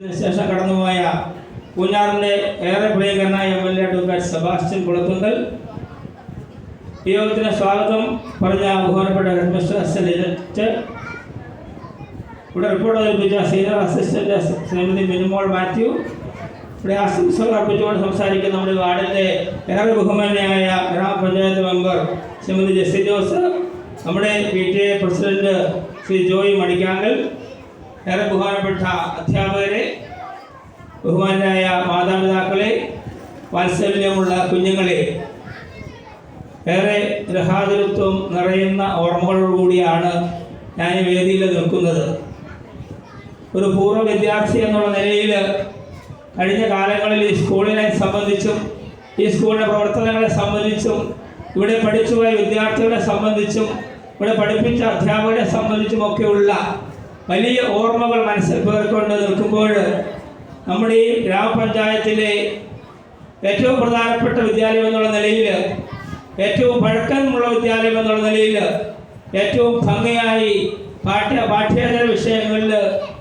ശേഷം കടന്നുപോയ പൂഞ്ഞാറിൻ്റെ ഏറെ പ്രിയങ്കരനായ MLA അഡ്വക്കേറ്റ് സെബാസ്റ്റ്യൻ കുളത്തുങ്കൽ ഈ യോഗത്തിന് സ്വാഗതം പറഞ്ഞ ബഹുമാനപ്പെട്ട ഹെഡ്മിസ്റ്റർ അസലിറ്റ് ഇവിടെ റിപ്പോർട്ട് അവതരിപ്പിച്ച സീനിയർ അസിസ്റ്റന്റ് ശ്രീമതി മിനിമോൾ മാത്യു ഇവിടെ ആശംസകൾ അർപ്പിച്ചുകൊണ്ട് സംസാരിക്കുന്ന നമ്മുടെ വാർഡിൻ്റെ ഏറെ ബഹുമാനിയായ ഗ്രാമപഞ്ചായത്ത് മെമ്പർ ശ്രീമതി ജെസ്സി ജോസ്, നമ്മുടെ PTA പ്രസിഡന്റ് ശ്രീ ജോയി മടിക്കാങ്കൽ, ഏറെ ബഹുമാനപ്പെട്ട അധ്യാപകരെ, ബഹുമാനായ മാതാപിതാക്കളെ, വാത്സല്യമുള്ള കുഞ്ഞുങ്ങളെ, ഏറെ ഗൃഹാതുരത്വം നിറയുന്ന ഓർമ്മകളോടുകൂടിയാണ് ഞാൻ ഈ വേദിയിൽ നിൽക്കുന്നത്. ഒരു പൂർവ്വ വിദ്യാർത്ഥി എന്നുള്ള നിലയിൽ കഴിഞ്ഞ കാലങ്ങളിൽ ഈ സ്കൂളിനെ സംബന്ധിച്ചും ഈ സ്കൂളിൻ്റെ പ്രവർത്തനങ്ങളെ സംബന്ധിച്ചും ഇവിടെ പഠിച്ചുപോയ വിദ്യാർത്ഥികളെ സംബന്ധിച്ചും ഇവിടെ പഠിപ്പിച്ച അധ്യാപകരെ സംബന്ധിച്ചുമൊക്കെയുള്ള വലിയ ഓർമ്മകൾ മനസ്സിൽ പേർക്കൊണ്ട് നിൽക്കുമ്പോൾ നമ്മുടെ ഈ ഗ്രാമപഞ്ചായത്തിലെ ഏറ്റവും പ്രധാനപ്പെട്ട വിദ്യാലയം എന്നുള്ള നിലയിൽ, ഏറ്റവും പഴക്കമുള്ള വിദ്യാലയം എന്നുള്ള നിലയിൽ, ഏറ്റവും ഭംഗിയായി പാഠ്യേതര വിഷയങ്ങളിൽ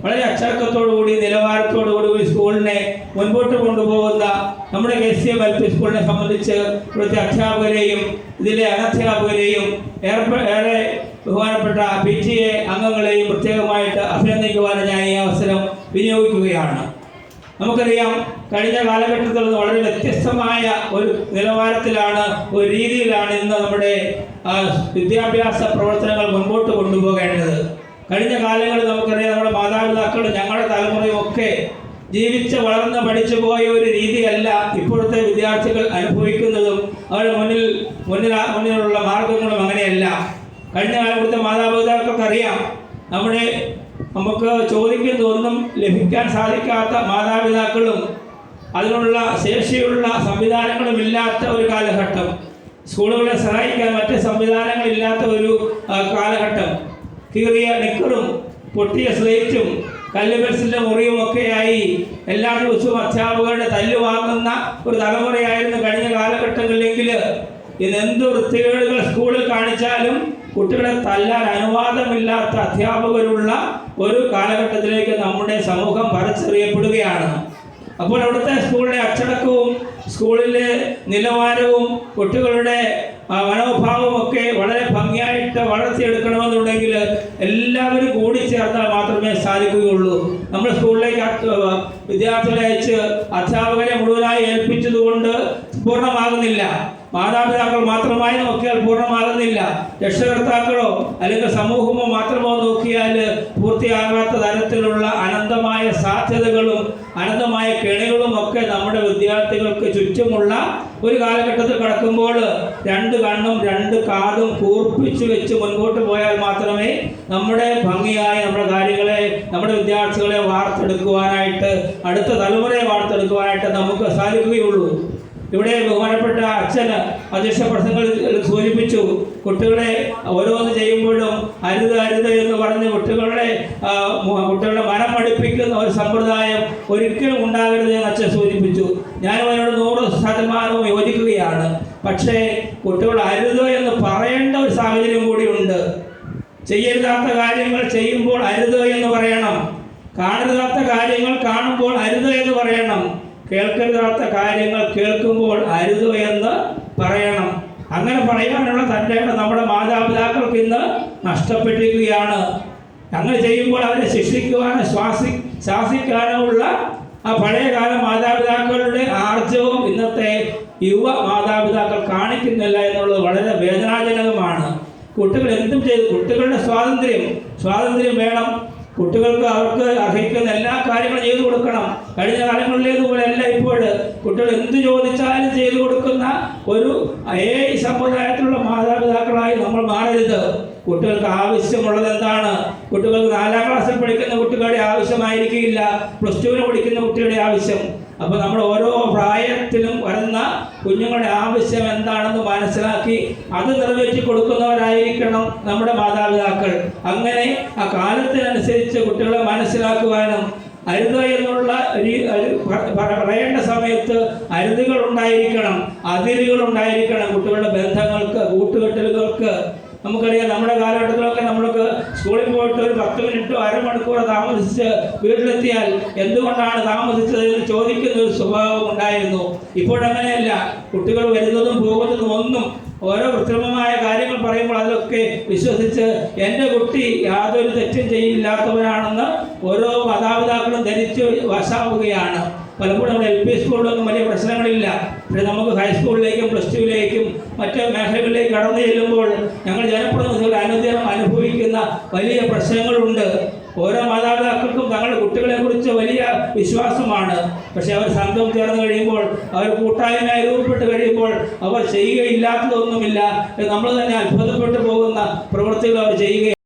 വളരെ അച്ചടക്കത്തോടുകൂടി നിലവാരത്തോടുകൂടി സ്കൂളിനെ മുൻപോട്ട് കൊണ്ടുപോകുന്ന നമ്മുടെ KCM-LP സ്കൂളിനെ സംബന്ധിച്ച് ഇവിടുത്തെ അധ്യാപകരെയും ഇതിലെ അനധ്യാപകരെയും ഏറെ ബഹുമാനപ്പെട്ട PTA അംഗങ്ങളെയും പ്രത്യേകമായിട്ട് അഭിനന്ദിക്കുവാൻ ഞാൻ ഈ അവസരം വിനിയോഗിക്കുകയാണ്. നമുക്കറിയാം, കഴിഞ്ഞ കാലഘട്ടത്തിൽ നിന്ന് വളരെ വ്യത്യസ്തമായ ഒരു നിലവാരത്തിലാണ്, ഒരു രീതിയിലാണ് ഇന്ന് നമ്മുടെ വിദ്യാഭ്യാസ പ്രവർത്തനങ്ങൾ മുൻപോട്ട് കൊണ്ടുപോകേണ്ടത്. കഴിഞ്ഞ കാലങ്ങളിൽ നമുക്കറിയാം, നമ്മുടെ മാതാപിതാക്കളും ഞങ്ങളുടെ തലമുറയും ഒക്കെ ജീവിച്ച് വളർന്ന് പഠിച്ചു പോയ ഒരു രീതിയല്ല ഇപ്പോഴത്തെ വിദ്യാർത്ഥികൾ അനുഭവിക്കുന്നതും അവരുടെ മുന്നിലുള്ള മാർഗങ്ങളും അങ്ങനെയല്ല. കഴിഞ്ഞ കാലത്തെ മാതാപിതാക്കൾക്ക് അറിയാം, നമുക്ക് ചോദിക്കുന്നതൊന്നും ലഭിക്കാൻ സാധിക്കാത്ത മാതാപിതാക്കളും അതിനുള്ള ശേഷിയുള്ള സംവിധാനങ്ങളും ഇല്ലാത്ത ഒരു കാലഘട്ടം, സ്കൂളുകളെ സഹായിക്കാൻ മറ്റ് സംവിധാനങ്ങളില്ലാത്ത ഒരു കാലഘട്ടം, കീറിയ നിക്കറും പൊട്ടിയ സ്ലേറ്റും കല്ല് പെൻസിലിൻ്റെ മുറിയും ഒക്കെയായി എല്ലാ ദിവസവും അധ്യാപകരുടെ തല്ല് വാങ്ങുന്ന ഒരു തലമുറയായിരുന്നു കഴിഞ്ഞ കാലഘട്ടങ്ങളിലെങ്കിൽ ഇതെന്ത് വൃത്തികേടുകൾ സ്കൂളിൽ കാണിച്ചാലും കുട്ടികളെ തല്ലാൻ അനുവാദമില്ലാത്ത അധ്യാപകരുള്ള ഒരു കാലഘട്ടത്തിലേക്ക് നമ്മുടെ സമൂഹം പറിച്ചെറിയപ്പെടുകയാണ്. അപ്പോൾ അവിടുത്തെ സ്കൂളിലെ അച്ചടക്കവും സ്കൂളിലെ നിലവാരവും കുട്ടികളുടെ മനോഭാവവും ഒക്കെ വളരെ ഭംഗിയായിട്ട് വളർത്തിയെടുക്കണമെന്നുണ്ടെങ്കിൽ എല്ലാവരും കൂടി ചേർന്നാൽ മാത്രമേ സാധിക്കുകയുള്ളൂ. നമ്മൾ സ്കൂളിലേക്ക് വിദ്യാർത്ഥികളെ അയച്ച് അധ്യാപകരെ മുഴുവനായി ഏൽപ്പിച്ചതുകൊണ്ട് പൂർണ്ണമാകുന്നില്ല. മാതാപിതാക്കൾ മാത്രമായി നോക്കിയാൽ പൂർണ്ണമാകുന്നില്ല. രക്ഷകർത്താക്കളോ അല്ലെങ്കിൽ സമൂഹമോ മാത്രമോ നോക്കിയാൽ പൂർത്തിയാകാത്ത തരത്തിലുള്ള അനന്തമായ സാധ്യതകളും അനന്തമായ കെണികളും ഒക്കെ നമ്മുടെ വിദ്യാർത്ഥികൾക്ക് ചുറ്റുമുള്ള ഒരു കാലഘട്ടത്തിൽ കടക്കുമ്പോൾ രണ്ട് കണ്ണും രണ്ട് കാതും കൂർപ്പിച്ച് വെച്ച് മുൻപോട്ട് പോയാൽ മാത്രമേ നമ്മുടെ ഭംഗിയായ നമ്മുടെ കാര്യങ്ങളെ, നമ്മുടെ വിദ്യാർത്ഥികളെ വാർത്തെടുക്കുവാനായിട്ട്, അടുത്ത തലമുറയെ വാർത്തെടുക്കുവാനായിട്ട് നമുക്ക് സാധിക്കുകയുള്ളൂ. ഇവിടെ ബഹുമാനപ്പെട്ട അച്ഛന് അധ്യക്ഷ പ്രസംഗങ്ങളിൽ സൂചിപ്പിച്ചു, കുട്ടികളെ ഓരോന്ന് ചെയ്യുമ്പോഴും അരുത് എന്ന് പറഞ്ഞ് കുട്ടികളുടെ മനം പഠിപ്പിക്കുന്ന ഒരു സമ്പ്രദായം ഒരിക്കലും ഉണ്ടാകരുത് എന്ന് അച്ഛൻ സൂചിപ്പിച്ചു. ഞാനും അതിനോട് 100% യോജിക്കുകയാണ്. പക്ഷേ കുട്ടികൾ അരുത് എന്ന് പറയേണ്ട ഒരു സാഹചര്യം കൂടിയുണ്ട്. ചെയ്യരുതാത്ത കാര്യങ്ങൾ ചെയ്യുമ്പോൾ അരുത് എന്ന് പറയണം, കാണരുതാത്ത കാര്യങ്ങൾ കാണുമ്പോൾ അരുത് എന്ന് പറയണം, കേൾക്കരുതാത്ത കാര്യങ്ങൾ കേൾക്കുമ്പോൾ അരുത് എന്ന് പറയണം. അങ്ങനെ പറയാനുള്ള തൻ്റെ നമ്മുടെ മാതാപിതാക്കൾക്ക് ഇന്ന് നഷ്ടപ്പെട്ടിരിക്കുകയാണ്. അങ്ങനെ ചെയ്യുമ്പോൾ അവരെ ശിക്ഷിക്കുവാനോ ശാസിക്കാനോ ഉള്ള ആ പഴയകാല മാതാപിതാക്കളുടെ ആർജവും ഇന്നത്തെ യുവ മാതാപിതാക്കൾ കാണിക്കുന്നില്ല എന്നുള്ളത് വളരെ വേദനാജനകമാണ്. കുട്ടികൾ എന്തും ചെയ്തു, കുട്ടികളുടെ സ്വാതന്ത്ര്യം വേണം. കുട്ടികൾക്ക് അവർക്ക് അർഹിക്കുന്ന എല്ലാ കാര്യങ്ങളും ചെയ്തു കൊടുക്കണം. കഴിഞ്ഞ കാലങ്ങളിലേതുപോലെയല്ല ഇപ്പോൾ കുട്ടികൾ എന്ത് ചോദിച്ചാലും ചെയ്തു കൊടുക്കുന്ന ഒരു സമുദായത്തിലുള്ള മാതാപിതാക്കളായി നമ്മൾ മാറരുത്. കുട്ടികൾക്ക് ആവശ്യമുള്ളത് എന്താണ്? കുട്ടികൾക്ക് 4ാം ക്ലാസ്സിൽ പഠിക്കുന്ന കുട്ടികളുടെ ആവശ്യമായിരിക്കില്ല +2 പഠിക്കുന്ന കുട്ടികളുടെ ആവശ്യം. അപ്പോൾ നമ്മൾ ഓരോ പ്രായത്തിലും വരുന്ന കുഞ്ഞുങ്ങളുടെ ആവശ്യം എന്താണെന്ന് മനസ്സിലാക്കി അത് നിറവേറ്റി കൊടുക്കുന്നവരായിരിക്കണം നമ്മുടെ മാതാപിതാക്കൾ. അങ്ങനെ ആ കാലത്തിനനുസരിച്ച് കുട്ടികളെ മനസ്സിലാക്കുവാനും അരുത് എന്നുള്ള പറയേണ്ട സമയത്ത് അരുതുകൾ ഉണ്ടായിരിക്കണം, അതിരുകൾ ഉണ്ടായിരിക്കണം. കുട്ടികളുടെ ബന്ധങ്ങൾക്ക്, കൂട്ടുകെട്ടലുകൾക്ക് നമുക്കറിയാം നമ്മുടെ കാലഘട്ടത്തിലൊക്കെ നമ്മൾക്ക് സ്കൂളിൽ പോയിട്ട് ഒരു 10 മിനിറ്റോ അരമണിക്കൂറോ താമസിച്ച് വീട്ടിലെത്തിയാൽ എന്തുകൊണ്ടാണ് താമസിച്ചതെന്ന് ചോദിക്കുന്ന ഒരു സ്വഭാവം ഉണ്ടായിരുന്നു. ഇപ്പോഴങ്ങനെയല്ല. കുട്ടികൾ വരുന്നതും പോകുന്നതും ഒന്നും ഓരോ കൃത്രിമമായ കാര്യങ്ങൾ പറയുമ്പോൾ അതിലൊക്കെ വിശ്വസിച്ച് എൻ്റെ കുട്ടി യാതൊരു തെറ്റും ചെയ്യില്ലാത്തവരാണെന്ന് ഓരോ മാതാപിതാക്കളും ധരിച്ച് വശാവുകയാണ്. പലപ്പോഴും നമ്മുടെ LP സ്കൂളിലൊന്നും വലിയ പ്രശ്നങ്ങളില്ല. പക്ഷേ നമുക്ക് ഹൈസ്കൂളിലേക്കും +2ലേക്കും മറ്റ് മേഖലകളിലേക്ക് കടന്നു ചെല്ലുമ്പോൾ ഞങ്ങൾ ജനപ്രതിനിധികൾ അനുദിനം അനുഭവിക്കുന്ന വലിയ പ്രശ്നങ്ങളുണ്ട്. ഓരോ മാതാപിതാക്കൾക്കും തങ്ങളുടെ കുട്ടികളെക്കുറിച്ച് വലിയ വിശ്വാസമാണ്. പക്ഷേ അവർ സംഘം ചേർന്ന് കഴിയുമ്പോൾ, അവർ കൂട്ടായ്മയായി രൂപപ്പെട്ട് കഴിയുമ്പോൾ അവർ ചെയ്യുകയില്ലാത്തതൊന്നുമില്ല. നമ്മൾ തന്നെ അത്ഭുതപ്പെട്ടു പോകുന്ന പ്രവൃത്തികൾ അവർ ചെയ്യുകയാണ്.